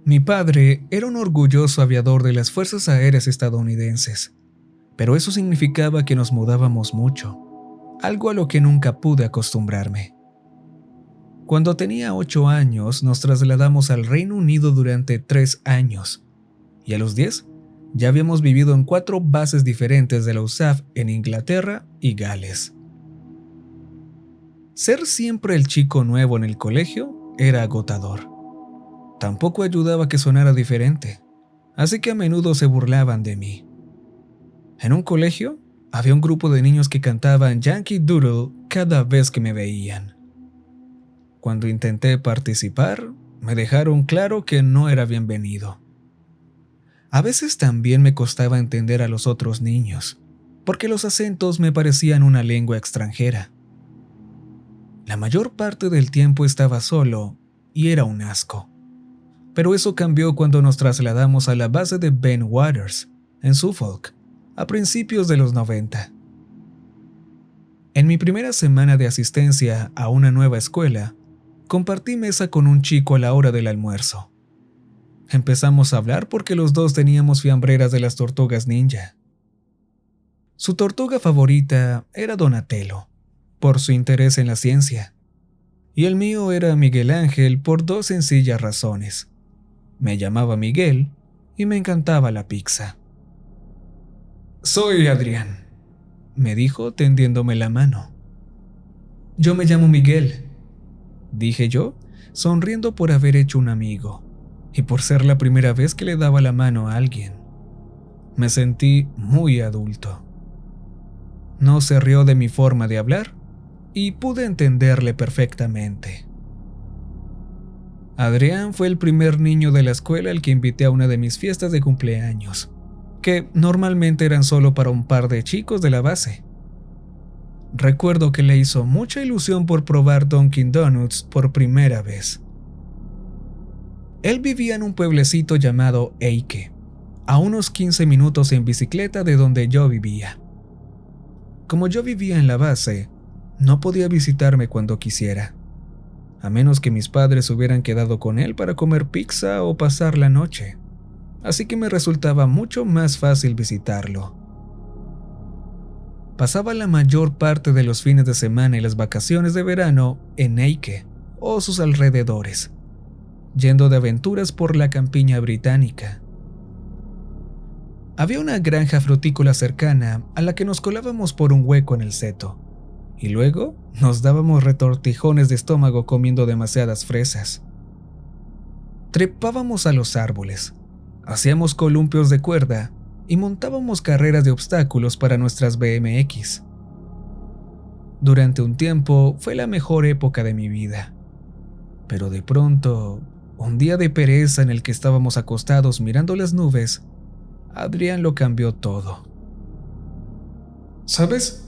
Mi padre era un orgulloso aviador de las Fuerzas Aéreas estadounidenses, pero eso significaba que nos mudábamos mucho, algo a lo que nunca pude acostumbrarme. Cuando tenía 8 años nos trasladamos al Reino Unido durante 3 años, y a los 10 ya habíamos vivido en 4 bases diferentes de la USAF en Inglaterra y Gales. Ser siempre el chico nuevo en el colegio era agotador. Tampoco ayudaba que sonara diferente, así que a menudo se burlaban de mí. En un colegio había un grupo de niños que cantaban Yankee Doodle cada vez que me veían. Cuando intenté participar, me dejaron claro que no era bienvenido. A veces también me costaba entender a los otros niños, porque los acentos me parecían una lengua extranjera. La mayor parte del tiempo estaba solo y era un asco. Pero eso cambió cuando nos trasladamos a la base de Ben Waters, en Suffolk, a principios de los 90. En mi primera semana de asistencia a una nueva escuela, compartí mesa con un chico a la hora del almuerzo. Empezamos a hablar porque los dos teníamos fiambreras de las tortugas ninja. Su tortuga favorita era Donatello, por su interés en la ciencia, y el mío era Miguel Ángel por 2 sencillas razones. Me llamaba Miguel y me encantaba la pizza. «Soy Adrián», me dijo tendiéndome la mano. «Yo me llamo Miguel», dije yo, sonriendo por haber hecho un amigo y por ser la primera vez que le daba la mano a alguien. Me sentí muy adulto. No se rió de mi forma de hablar y pude entenderle perfectamente. Adrián fue el primer niño de la escuela al que invité a una de mis fiestas de cumpleaños, que normalmente eran solo para un par de chicos de la base. Recuerdo que le hizo mucha ilusión por probar Dunkin' Donuts por primera vez. Él vivía en un pueblecito llamado Eike, a unos 15 minutos en bicicleta de donde yo vivía. Como yo vivía en la base, no podía visitarme cuando quisiera, a menos que mis padres hubieran quedado con él para comer pizza o pasar la noche, así que me resultaba mucho más fácil visitarlo. Pasaba la mayor parte de los fines de semana y las vacaciones de verano en Eike o sus alrededores, yendo de aventuras por la campiña británica. Había una granja frutícola cercana a la que nos colábamos por un hueco en el seto, y luego nos dábamos retortijones de estómago comiendo demasiadas fresas. Trepábamos a los árboles, hacíamos columpios de cuerda y montábamos carreras de obstáculos para nuestras BMX. Durante un tiempo fue la mejor época de mi vida, pero de pronto, un día de pereza en el que estábamos acostados mirando las nubes, Adrián lo cambió todo. ¿Sabes?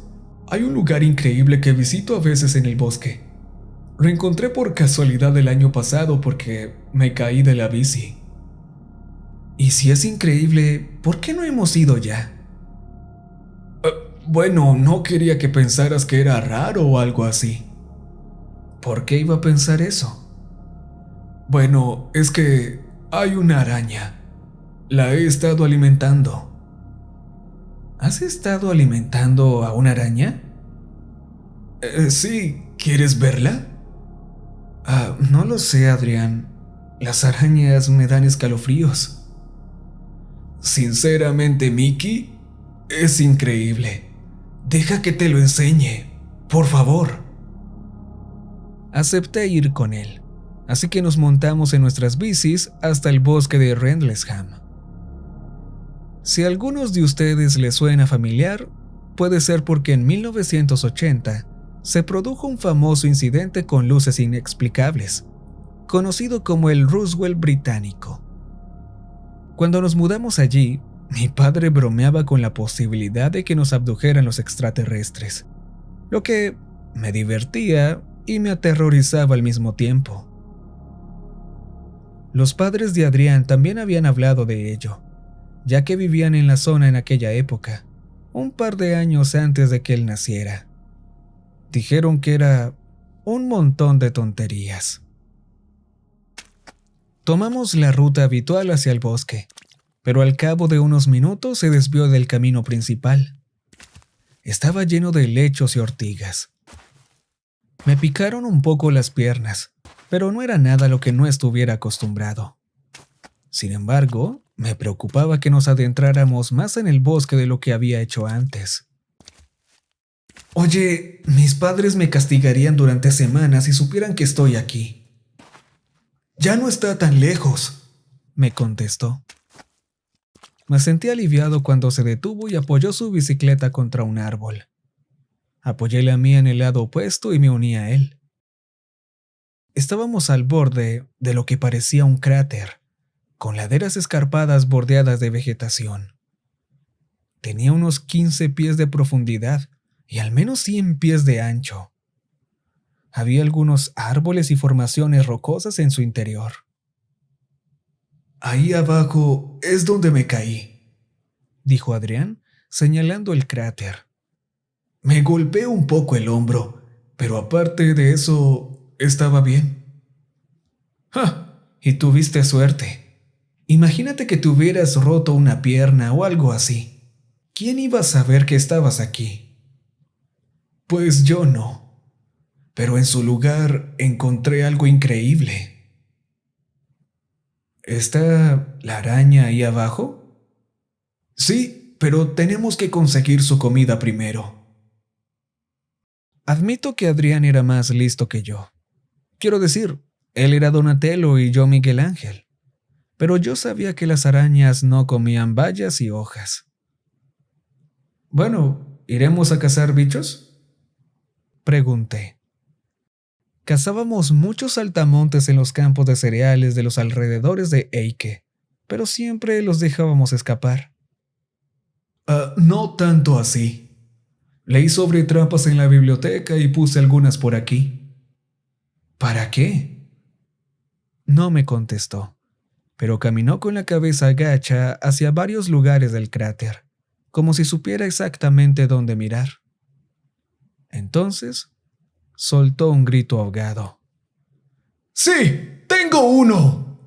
Hay un lugar increíble que visito a veces en el bosque. Lo encontré por casualidad el año pasado porque me caí de la bici. Y si es increíble, ¿por qué no hemos ido ya? Bueno, no quería que pensaras que era raro o algo así. ¿Por qué iba a pensar eso? Bueno, es que hay una araña. La he estado alimentando. ¿Has estado alimentando a una araña? Sí, ¿quieres verla? No lo sé, Adrián. Las arañas me dan escalofríos. Sinceramente, Mickey, es increíble. Deja que te lo enseñe, por favor. Acepté ir con él, así que nos montamos en nuestras bicis hasta el bosque de Rendlesham. Si a algunos de ustedes les suena familiar, puede ser porque en 1980 se produjo un famoso incidente con luces inexplicables, conocido como el Roswell británico. Cuando nos mudamos allí, mi padre bromeaba con la posibilidad de que nos abdujeran los extraterrestres, lo que me divertía y me aterrorizaba al mismo tiempo. Los padres de Adrián también habían hablado de ello, ya que vivían en la zona en aquella época, un par de años antes de que él naciera. Dijeron que era un montón de tonterías. Tomamos la ruta habitual hacia el bosque, pero al cabo de unos minutos se desvió del camino principal. Estaba lleno de helechos y ortigas. Me picaron un poco las piernas, pero no era nada a lo que no estuviera acostumbrado. Sin embargo, me preocupaba que nos adentráramos más en el bosque de lo que había hecho antes. Oye, mis padres me castigarían durante semanas si supieran que estoy aquí. Ya no está tan lejos, me contestó. Me sentí aliviado cuando se detuvo y apoyó su bicicleta contra un árbol. Apoyé la mía en el lado opuesto y me uní a él. Estábamos al borde de lo que parecía un cráter, con laderas escarpadas bordeadas de vegetación. Tenía unos 15 pies de profundidad y al menos 100 pies de ancho. Había algunos árboles y formaciones rocosas en su interior. Ahí abajo es donde me caí, dijo Adrián, señalando el cráter. Me golpeé un poco el hombro, pero aparte de eso, estaba bien. ¡Ja! Y tuviste suerte. Imagínate que te hubieras roto una pierna o algo así. ¿Quién iba a saber que estabas aquí? Pues yo no. Pero en su lugar encontré algo increíble. ¿Está la araña ahí abajo? Sí, pero tenemos que conseguir su comida primero. Admito que Adrián era más listo que yo. Quiero decir, él era Donatello y yo Miguel Ángel. Pero yo sabía que las arañas no comían bayas y hojas. Bueno, ¿iremos a cazar bichos?, pregunté. Cazábamos muchos saltamontes en los campos de cereales de los alrededores de Eike, pero siempre los dejábamos escapar. No tanto así. Leí sobre trampas en la biblioteca y puse algunas por aquí. ¿Para qué?, no me contestó, pero caminó con la cabeza gacha hacia varios lugares del cráter, como si supiera exactamente dónde mirar. Entonces, soltó un grito ahogado. ¡Sí! ¡Tengo uno!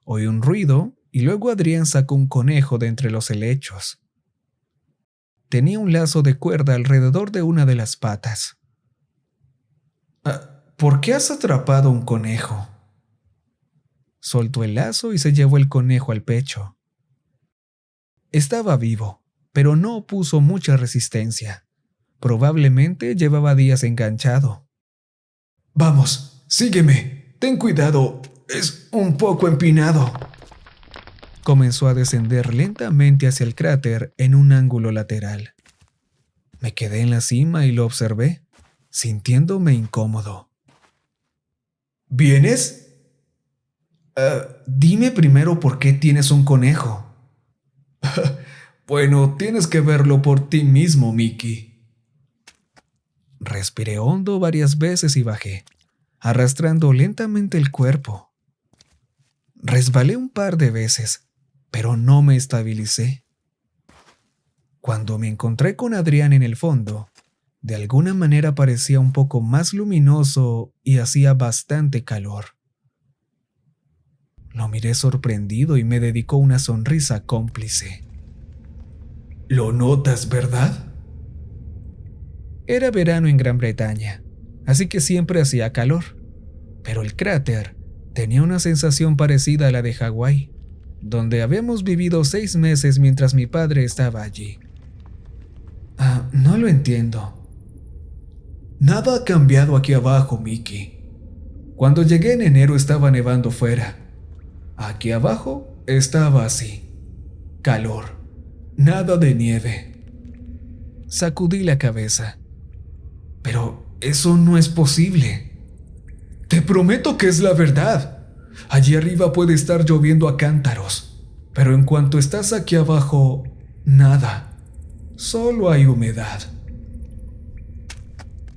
Oí un ruido y luego Adrián sacó un conejo de entre los helechos. Tenía un lazo de cuerda alrededor de una de las patas. ¿Por qué has atrapado un conejo?, soltó el lazo y se llevó el conejo al pecho. Estaba vivo, pero no opuso mucha resistencia. Probablemente llevaba días enganchado. Vamos, sígueme. Ten cuidado, es un poco empinado. Comenzó a descender lentamente hacia el cráter en un ángulo lateral. Me quedé en la cima y lo observé, sintiéndome incómodo. ¿Vienes? Dime primero por qué tienes un conejo. Bueno, tienes que verlo por ti mismo, Mickey. Respiré hondo varias veces y bajé, arrastrando lentamente el cuerpo. Resbalé un par de veces, pero no me estabilicé. Cuando me encontré con Adrián en el fondo, de alguna manera parecía un poco más luminoso y hacía bastante calor. Lo miré sorprendido y me dedicó una sonrisa cómplice. ¿Lo notas, verdad? Era verano en Gran Bretaña, así que siempre hacía calor, pero el cráter tenía una sensación parecida a la de Hawái, donde habíamos vivido 6 meses mientras mi padre estaba allí. No lo entiendo. Nada ha cambiado aquí abajo, Mickey. Cuando llegué en enero estaba nevando fuera. Aquí abajo estaba así. Calor. Nada de nieve. Sacudí la cabeza. Pero eso no es posible. Te prometo que es la verdad. Allí arriba puede estar lloviendo a cántaros, pero en cuanto estás aquí abajo, nada. Solo hay humedad.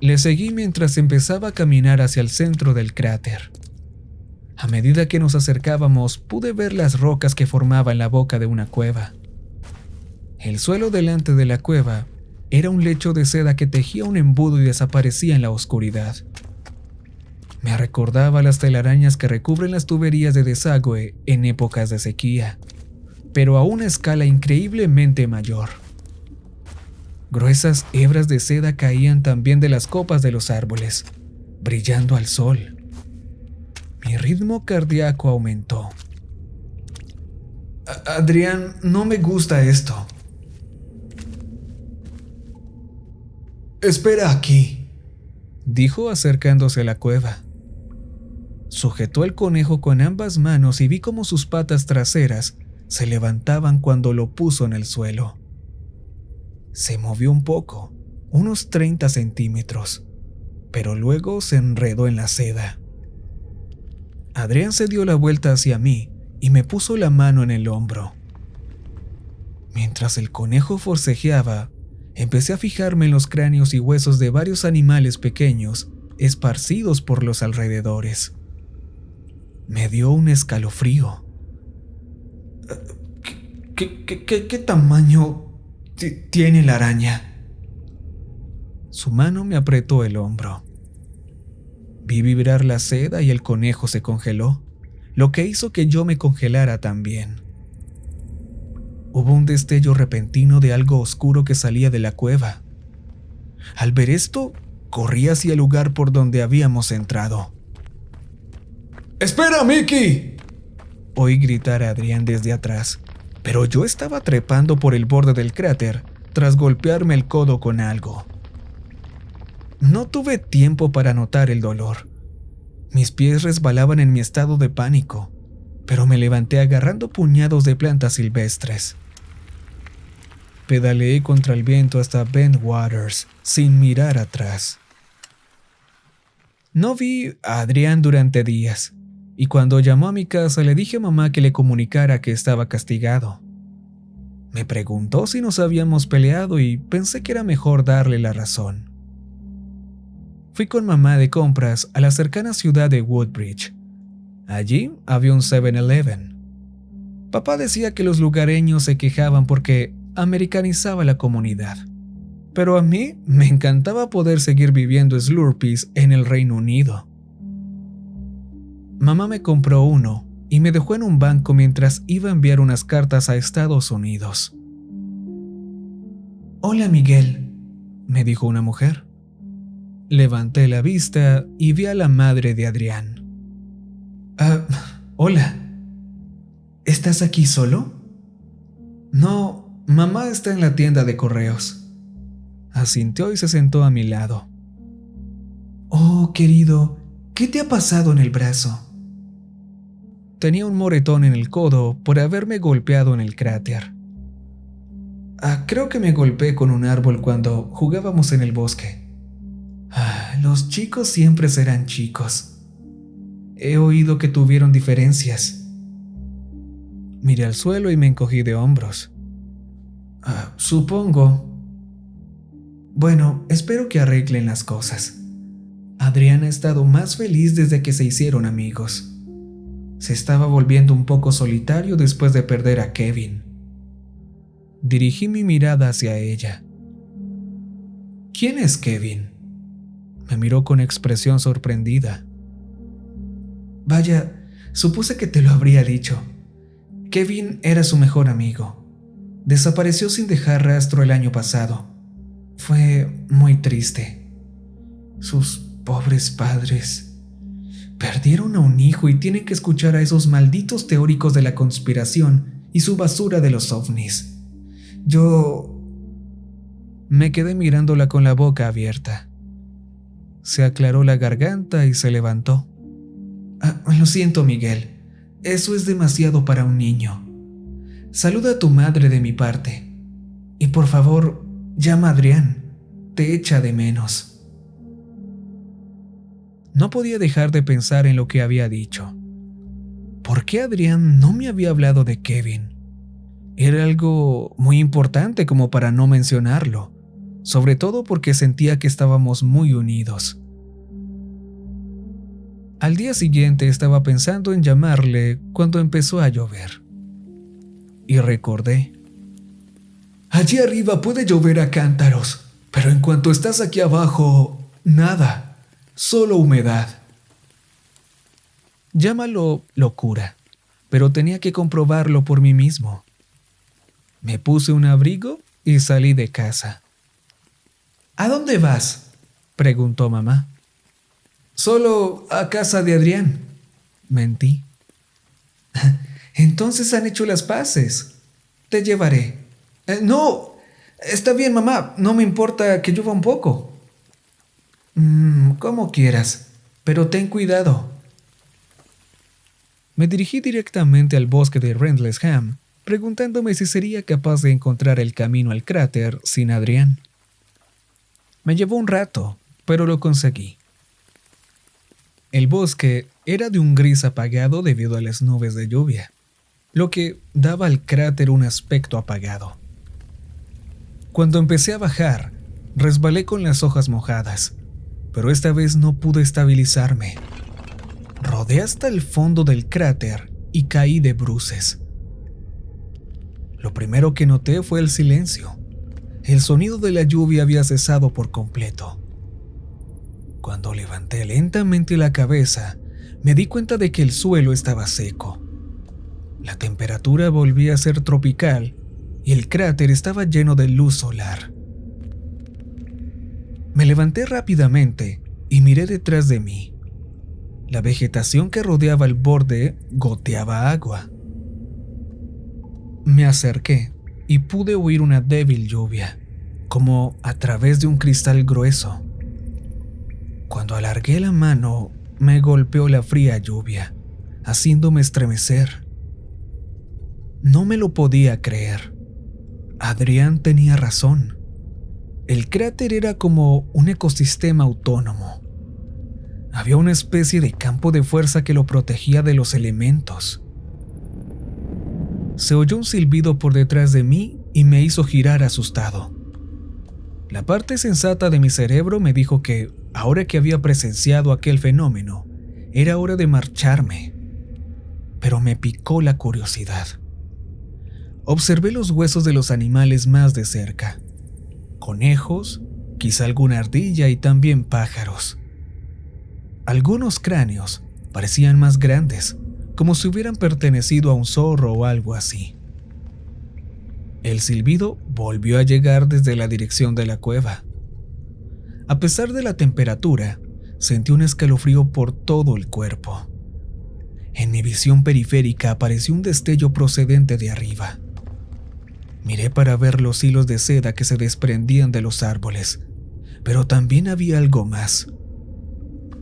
Le seguí mientras empezaba a caminar hacia el centro del cráter. A medida que nos acercábamos, pude ver las rocas que formaban la boca de una cueva. El suelo delante de la cueva era un lecho de seda que tejía un embudo y desaparecía en la oscuridad. Me recordaba las telarañas que recubren las tuberías de desagüe en épocas de sequía, pero a una escala increíblemente mayor. Gruesas hebras de seda caían también de las copas de los árboles, brillando al sol. Mi ritmo cardíaco aumentó. Adrián, no me gusta esto. Espera aquí, dijo acercándose a la cueva. Sujetó el conejo con ambas manos y vi cómo sus patas traseras se levantaban cuando lo puso en el suelo. Se movió un poco, unos 30 centímetros, pero luego se enredó en la seda. Adrián se dio la vuelta hacia mí y me puso la mano en el hombro. Mientras el conejo forcejeaba, empecé a fijarme en los cráneos y huesos de varios animales pequeños esparcidos por los alrededores. Me dio un escalofrío. ¿Qué tamaño tiene la araña? Su mano me apretó el hombro. Vi vibrar la seda y el conejo se congeló, lo que hizo que yo me congelara también. Hubo un destello repentino de algo oscuro que salía de la cueva. Al ver esto, corrí hacia el lugar por donde habíamos entrado. ¡Espera, Mickey!, oí gritar a Adrián desde atrás, pero yo estaba trepando por el borde del cráter tras golpearme el codo con algo. No tuve tiempo para notar el dolor. Mis pies resbalaban en mi estado de pánico, pero me levanté agarrando puñados de plantas silvestres. Pedaleé contra el viento hasta Bend Waters, sin mirar atrás. No vi a Adrián durante días, y cuando llamó a mi casa le dije a mamá que le comunicara que estaba castigado. Me preguntó si nos habíamos peleado y pensé que era mejor darle la razón. Fui con mamá de compras a la cercana ciudad de Woodbridge. Allí había un 7-Eleven. Papá decía que los lugareños se quejaban porque americanizaba la comunidad, pero a mí me encantaba poder seguir viviendo Slurpees en el Reino Unido. Mamá me compró uno y me dejó en un banco mientras iba a enviar unas cartas a Estados Unidos. «Hola, Miguel», me dijo una mujer. Levanté la vista y vi a la madre de Adrián. Hola. ¿Estás aquí solo? No, mamá está en la tienda de correos. Asintió y se sentó a mi lado. Oh, querido, ¿qué te ha pasado en el brazo? Tenía un moretón en el codo por haberme golpeado en el cráter. Creo que me golpeé con un árbol cuando jugábamos en el bosque. Los chicos siempre serán chicos. He oído que tuvieron diferencias. Miré al suelo y me encogí de hombros. Supongo. Bueno, espero que arreglen las cosas. Adrián ha estado más feliz desde que se hicieron amigos. Se estaba volviendo un poco solitario después de perder a Kevin. Dirigí mi mirada hacia ella. ¿Quién es Kevin?, me miró con expresión sorprendida. Vaya, supuse que te lo habría dicho. Kevin era su mejor amigo. Desapareció sin dejar rastro el año pasado. Fue muy triste. Sus pobres padres perdieron a un hijo y tienen que escuchar a esos malditos teóricos de la conspiración y su basura de los ovnis. Yo me quedé mirándola con la boca abierta. Se aclaró la garganta y se levantó. Lo siento, Miguel. Eso es demasiado para un niño. Saluda a tu madre de mi parte. Y por favor, llama a Adrián. Te echa de menos. No podía dejar de pensar en lo que había dicho. ¿Por qué Adrián no me había hablado de Kevin? Era algo muy importante como para no mencionarlo, sobre todo porque sentía que estábamos muy unidos. Al día siguiente estaba pensando en llamarle cuando empezó a llover. Y recordé. Allí arriba puede llover a cántaros, pero en cuanto estás aquí abajo, nada, solo humedad. Llámalo locura, pero tenía que comprobarlo por mí mismo. Me puse un abrigo y salí de casa. ¿A dónde vas?, preguntó mamá. Solo a casa de Adrián, mentí. Entonces han hecho las paces. Te llevaré. No, está bien, mamá, no me importa que llueva un poco. Como quieras, pero ten cuidado. Me dirigí directamente al bosque de Rendlesham, preguntándome si sería capaz de encontrar el camino al cráter sin Adrián. Me llevó un rato, pero lo conseguí. El bosque era de un gris apagado debido a las nubes de lluvia, lo que daba al cráter un aspecto apagado. Cuando empecé a bajar, resbalé con las hojas mojadas, pero esta vez no pude estabilizarme. Rodé hasta el fondo del cráter y caí de bruces. Lo primero que noté fue el silencio. El sonido de la lluvia había cesado por completo. Cuando levanté lentamente la cabeza, me di cuenta de que el suelo estaba seco. La temperatura volvía a ser tropical y el cráter estaba lleno de luz solar. Me levanté rápidamente y miré detrás de mí. La vegetación que rodeaba el borde goteaba agua. Me acerqué y pude oír una débil lluvia, como a través de un cristal grueso. Cuando alargué la mano, me golpeó la fría lluvia, haciéndome estremecer. No me lo podía creer. Adrián tenía razón. El cráter era como un ecosistema autónomo. Había una especie de campo de fuerza que lo protegía de los elementos. Se oyó un silbido por detrás de mí y me hizo girar asustado. La parte sensata de mi cerebro me dijo que, ahora que había presenciado aquel fenómeno, era hora de marcharme. Pero me picó la curiosidad. Observé los huesos de los animales más de cerca. Conejos, quizá alguna ardilla y también pájaros. Algunos cráneos parecían más grandes, como si hubieran pertenecido a un zorro o algo así. El silbido volvió a llegar desde la dirección de la cueva. A pesar de la temperatura, sentí un escalofrío por todo el cuerpo. En mi visión periférica apareció un destello procedente de arriba. Miré para ver los hilos de seda que se desprendían de los árboles, pero también había algo más.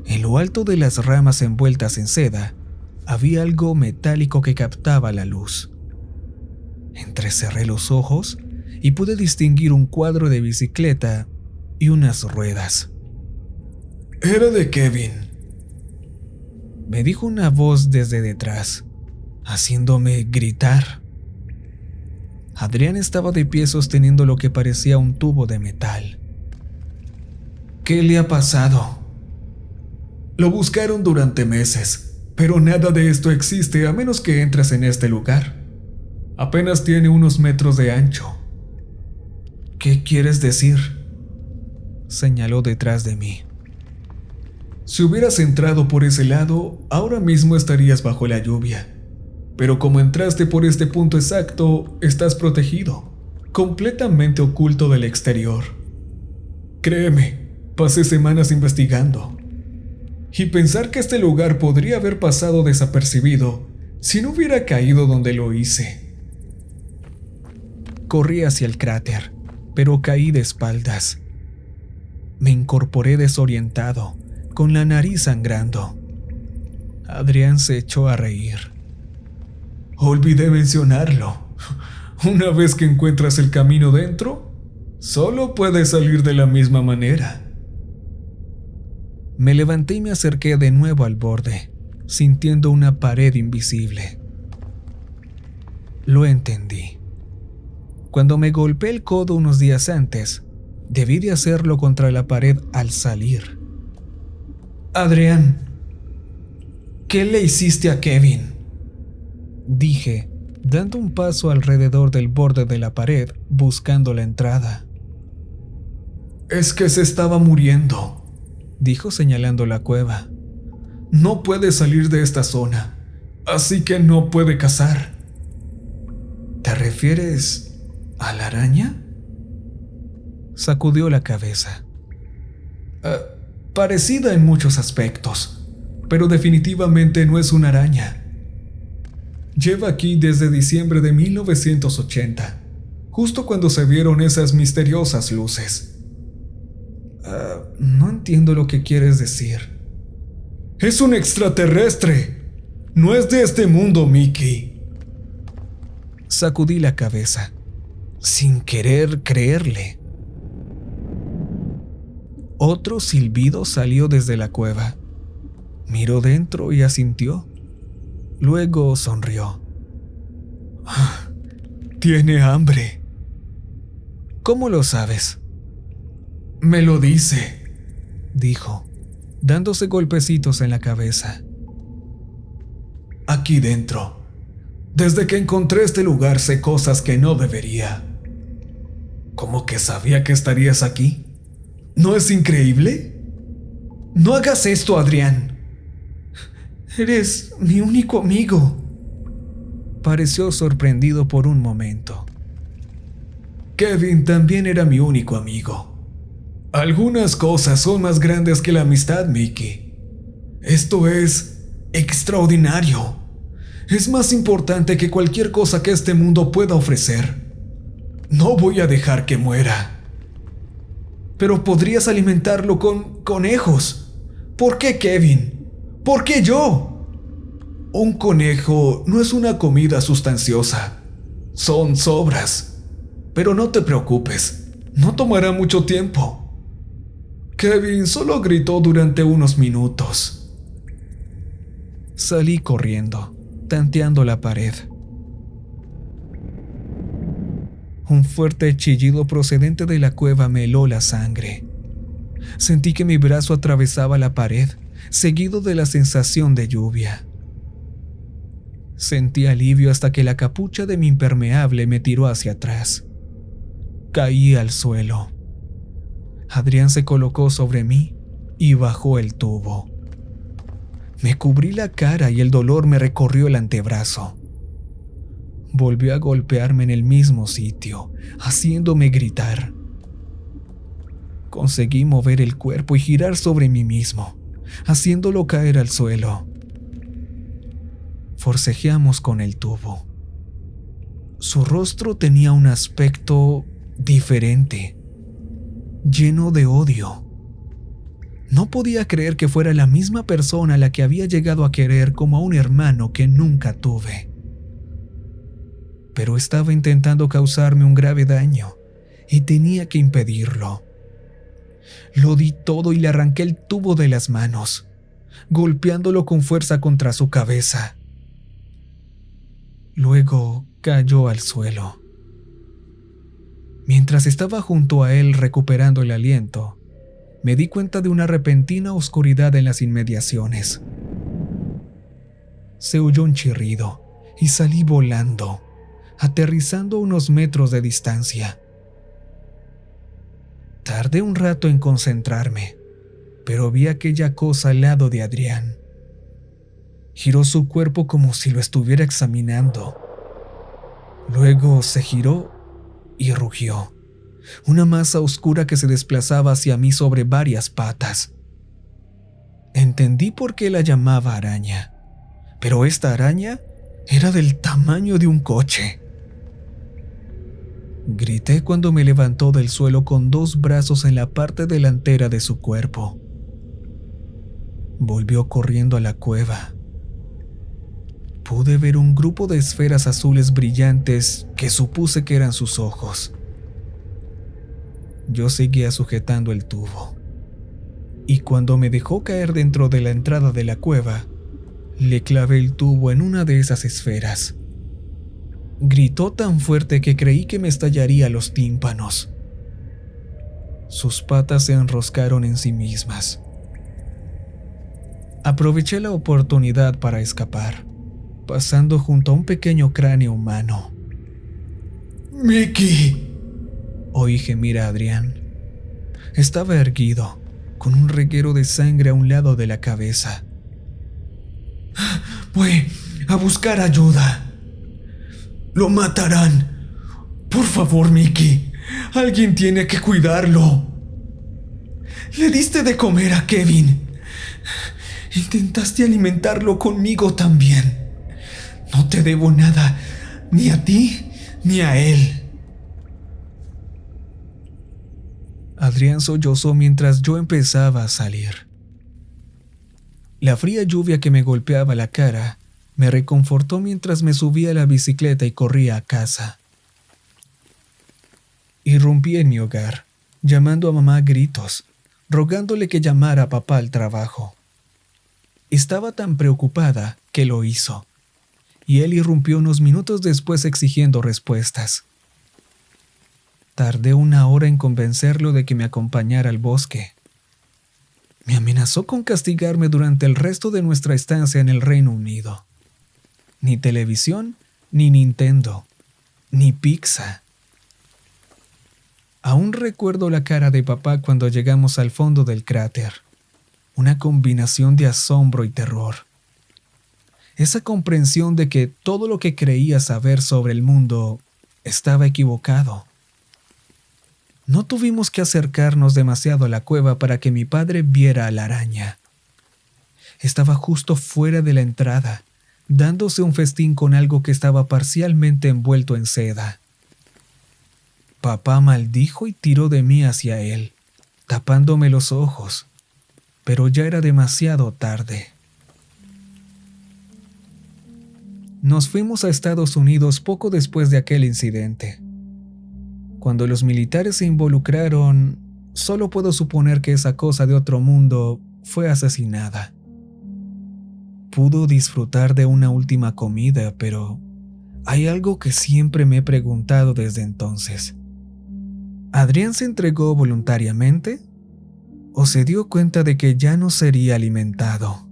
En lo alto de las ramas envueltas en seda, había algo metálico que captaba la luz. Entrecerré los ojos y pude distinguir un cuadro de bicicleta y unas ruedas. «Era de Kevin», me dijo una voz desde detrás, haciéndome gritar. Adrián estaba de pie sosteniendo lo que parecía un tubo de metal. «¿Qué le ha pasado?» «Lo buscaron durante meses, pero nada de esto existe a menos que entres en este lugar. Apenas tiene unos metros de ancho». «¿Qué quieres decir?», señaló detrás de mí. «Si hubieras entrado por ese lado, ahora mismo estarías bajo la lluvia. Pero como entraste por este punto exacto, estás protegido, completamente oculto del exterior. Créeme, pasé semanas investigando. Y pensar que este lugar podría haber pasado desapercibido si no hubiera caído donde lo hice». Corrí hacia el cráter, pero caí de espaldas. Me incorporé desorientado, con la nariz sangrando. Adrián se echó a reír. «Olvidé mencionarlo. Una vez que encuentras el camino dentro, solo puedes salir de la misma manera». Me levanté y me acerqué de nuevo al borde, sintiendo una pared invisible. Lo entendí. Cuando me golpeé el codo unos días antes, debí de hacerlo contra la pared al salir. «Adrián, ¿qué le hiciste a Kevin?», dije, dando un paso alrededor del borde de la pared buscando la entrada. «Es que se estaba muriendo», dijo señalando la cueva. No puede salir de esta zona, así que no puede cazar. ¿Te refieres a la araña? Sacudió la cabeza. Parecida en muchos aspectos, pero definitivamente no es una araña. Lleva aquí desde diciembre de 1980, justo cuando se vieron esas misteriosas luces. No entiendo lo que quieres decir. Es un extraterrestre. No es de este mundo, Mickey. Sacudí la cabeza, sin querer creerle. Otro silbido salió desde la cueva. Miró dentro y asintió. Luego sonrió. Tiene hambre. ¿Cómo lo sabes? Me lo dice, dijo, dándose golpecitos en la cabeza. Aquí dentro. Desde que encontré este lugar sé cosas que no debería. ¿Cómo que sabía que estarías aquí? ¿No es increíble? No hagas esto, Adrián. Eres mi único amigo. Pareció sorprendido por un momento. Kevin también era mi único amigo. Algunas cosas son más grandes que la amistad, Mickey. Esto es extraordinario. Es más importante que cualquier cosa que este mundo pueda ofrecer. No voy a dejar que muera. Pero podrías alimentarlo con conejos. ¿Por qué, Kevin? ¿Por qué yo? Un conejo no es una comida sustanciosa. Son sobras. Pero no te preocupes, no tomará mucho tiempo. Kevin solo gritó durante unos minutos. Salí corriendo, tanteando la pared. Un fuerte chillido procedente de la cueva me heló la sangre. Sentí que mi brazo atravesaba la pared, seguido de la sensación de lluvia. Sentí alivio hasta que la capucha de mi impermeable me tiró hacia atrás. Caí al suelo. Adrián se colocó sobre mí y bajó el tubo. Me cubrí la cara y el dolor me recorrió el antebrazo. Volvió a golpearme en el mismo sitio, haciéndome gritar. Conseguí mover el cuerpo y girar sobre mí mismo, haciéndolo caer al suelo. Forcejeamos con el tubo. Su rostro tenía un aspecto diferente, lleno de odio. No podía creer que fuera la misma persona a la que había llegado a querer como a un hermano que nunca tuve. Pero estaba intentando causarme un grave daño y tenía que impedirlo. Lo di todo y le arranqué el tubo de las manos, golpeándolo con fuerza contra su cabeza. Luego cayó al suelo. Mientras estaba junto a él recuperando el aliento, me di cuenta de una repentina oscuridad en las inmediaciones. Se oyó un chirrido y salí volando, aterrizando a unos metros de distancia. Tardé un rato en concentrarme, pero vi aquella cosa al lado de Adrián. Giró su cuerpo como si lo estuviera examinando. Luego se giró y rugió, una masa oscura que se desplazaba hacia mí sobre varias patas. Entendí por qué la llamaba araña, pero esta araña era del tamaño de un coche. Grité cuando me levantó del suelo con dos brazos en la parte delantera de su cuerpo. Volvió corriendo a la cueva. Pude ver un grupo de esferas azules brillantes que supuse que eran sus ojos. Yo seguía sujetando el tubo, y cuando me dejó caer dentro de la entrada de la cueva, le clavé el tubo en una de esas esferas. Gritó tan fuerte que creí que me estallaría los tímpanos. Sus patas se enroscaron en sí mismas. Aproveché la oportunidad para escapar, pasando junto a un pequeño cráneo humano. ¡Mickey!, oí gemir a Adrián. Estaba erguido, con un reguero de sangre a un lado de la cabeza. Fue a buscar ayuda. Lo matarán. Por favor, Mickey. Alguien tiene que cuidarlo. Le diste de comer a Kevin. Intentaste alimentarlo conmigo también. No te debo nada, ni a ti ni a él. Adrián sollozó mientras yo empezaba a salir. La fría lluvia que me golpeaba la cara me reconfortó mientras me subía a la bicicleta y corría a casa. Irrumpí en mi hogar, llamando a mamá a gritos, rogándole que llamara a papá al trabajo. Estaba tan preocupada que lo hizo, y él irrumpió unos minutos después exigiendo respuestas. Tardé 1 hora en convencerlo de que me acompañara al bosque. Me amenazó con castigarme durante el resto de nuestra estancia en el Reino Unido. Ni televisión, ni Nintendo, ni pizza. Aún recuerdo la cara de papá cuando llegamos al fondo del cráter. Una combinación de asombro y terror. Esa comprensión de que todo lo que creía saber sobre el mundo estaba equivocado. No tuvimos que acercarnos demasiado a la cueva para que mi padre viera a la araña. Estaba justo fuera de la entrada, dándose un festín con algo que estaba parcialmente envuelto en seda. Papá maldijo y tiró de mí hacia él, tapándome los ojos, pero ya era demasiado tarde. Nos fuimos a Estados Unidos poco después de aquel incidente. Cuando los militares se involucraron, solo puedo suponer que esa cosa de otro mundo fue asesinada. Pudo disfrutar de una última comida, pero hay algo que siempre me he preguntado desde entonces. ¿Adrián se entregó voluntariamente? ¿O se dio cuenta de que ya no sería alimentado?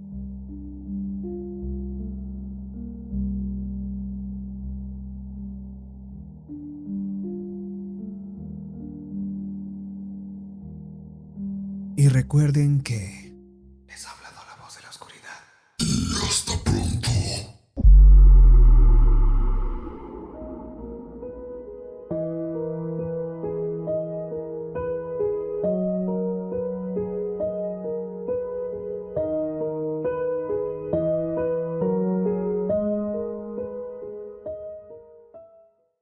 Y recuerden que